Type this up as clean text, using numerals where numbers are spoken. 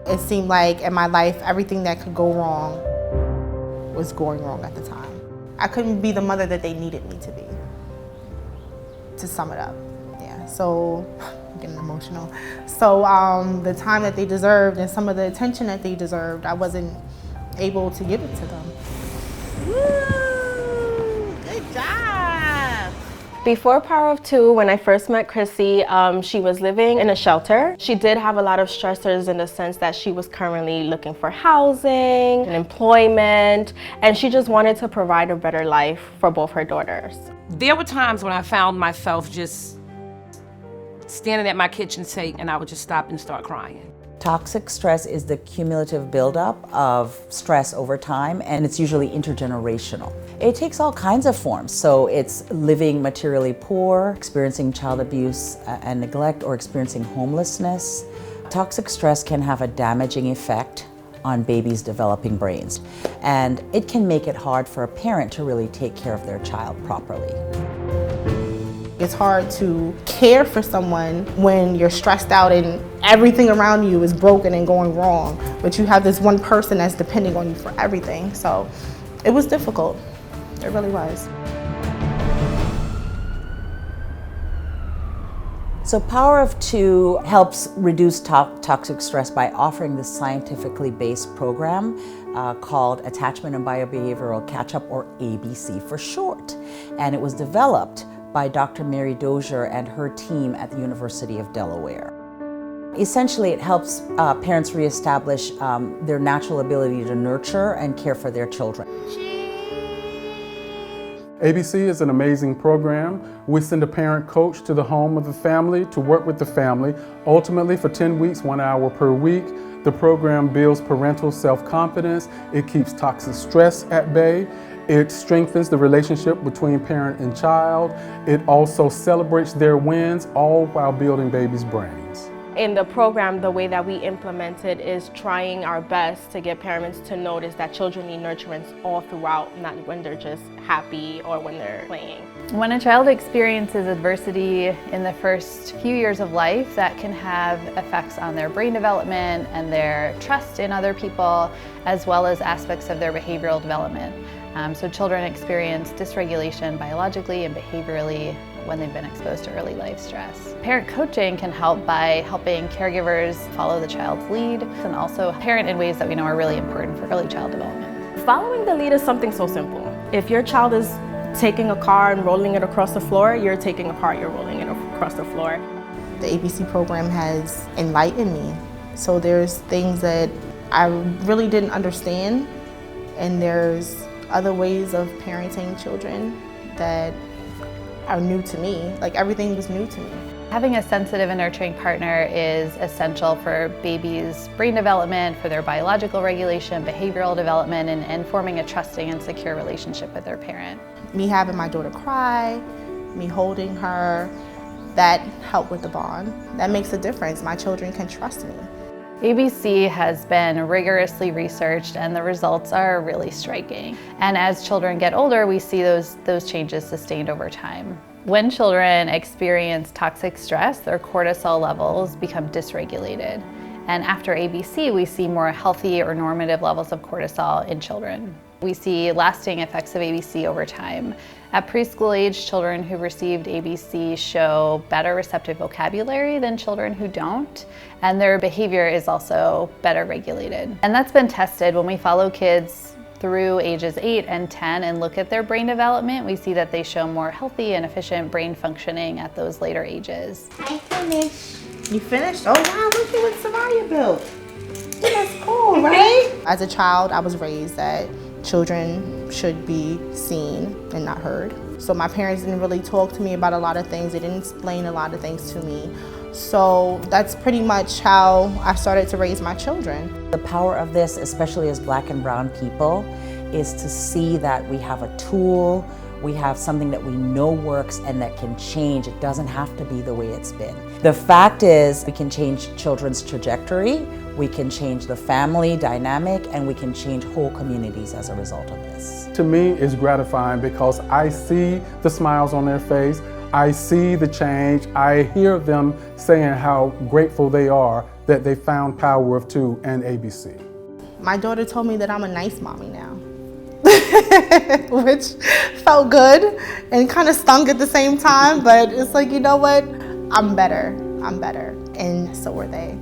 It seemed like in my life, everything that could go wrong was going wrong at the time. I couldn't be the mother that they needed me to be, to sum it up. Yeah, so I'm getting emotional. So the time that they deserved and some of the attention that they deserved, I wasn't able to give it to them. Woo! Good job! Before Power of Two, when I first met Chrissy, she was living in a shelter. She did have a lot of stressors in the sense that she was currently looking for housing and employment, and she just wanted to provide a better life for both her daughters. There were times when I found myself just standing at my kitchen sink and I would just stop and start crying. Toxic stress is the cumulative buildup of stress over time, and it's usually intergenerational. It takes all kinds of forms. So it's living materially poor, experiencing child abuse and neglect, or experiencing homelessness. Toxic stress can have a damaging effect on babies' developing brains, and it can make it hard for a parent to really take care of their child properly. It's hard to care for someone when you're stressed out and everything around you is broken and going wrong, but you have this one person that's depending on you for everything. So it was difficult. It really was. So Power of Two helps reduce toxic stress by offering this scientifically based program called Attachment and Biobehavioral Catch-Up, or ABC for short. And it was developed by Dr. Mary Dozier and her team at the University of Delaware. Essentially, it helps parents reestablish their natural ability to nurture and care for their children. ABC is an amazing program. We send a parent coach to the home of the family to work with the family, ultimately for 10 weeks, 1 hour per week. The program builds parental self-confidence. It keeps toxic stress at bay. It strengthens the relationship between parent and child. It also celebrates their wins, all while building babies' brains. In the program, the way that we implement it is trying our best to get parents to notice that children need nurturance all throughout, not when they're just happy or when they're playing. When a child experiences adversity in the first few years of life, that can have effects on their brain development and their trust in other people, as well as aspects of their behavioral development. So children experience dysregulation biologically and behaviorally when they've been exposed to early life stress. Parent coaching can help by helping caregivers follow the child's lead, and also parent in ways that we know are really important for early child development. Following the lead is something so simple. If your child is taking a car and rolling it across the floor, you're taking a part, you're rolling it across the floor. The ABC program has enlightened me. So there's things that I really didn't understand, and there's other ways of parenting children that are new to me. Like, everything was new to me. Having a sensitive and nurturing partner is essential for babies' brain development, for their biological regulation, behavioral development, and forming a trusting and secure relationship with their parent. Me having my daughter cry, me holding her, that helped with the bond. That makes a difference. My children can trust me. ABC has been rigorously researched, and the results are really striking. And as children get older, we see those changes sustained over time. When children experience toxic stress, their cortisol levels become dysregulated. And after ABC, we see more healthy or normative levels of cortisol in children. We see lasting effects of ABC over time. At preschool age, children who received ABC show better receptive vocabulary than children who don't, and their behavior is also better regulated. And that's been tested when we follow kids through ages 8 and 10 and look at their brain development. We see that they show more healthy and efficient brain functioning at those later ages. I finished. You finished? Oh wow, look at what Soraya built. That's cool, right? As a child, I was raised that children should be seen and not heard. So my parents didn't really talk to me about a lot of things. They didn't explain a lot of things to me. So that's pretty much how I started to raise my children. The power of this, especially as Black and brown people, is to see that we have a tool, we have something that we know works and that can change. It doesn't have to be the way it's been. The fact is, we can change children's trajectory, we can change the family dynamic, and we can change whole communities as a result of this. To me, it's gratifying because I see the smiles on their face, I see the change, I hear them saying how grateful they are that they found Power of Two and ABC. My daughter told me that I'm a nice mommy now, which felt good and kind of stung at the same time, but it's like, you know what? I'm better, and so were they.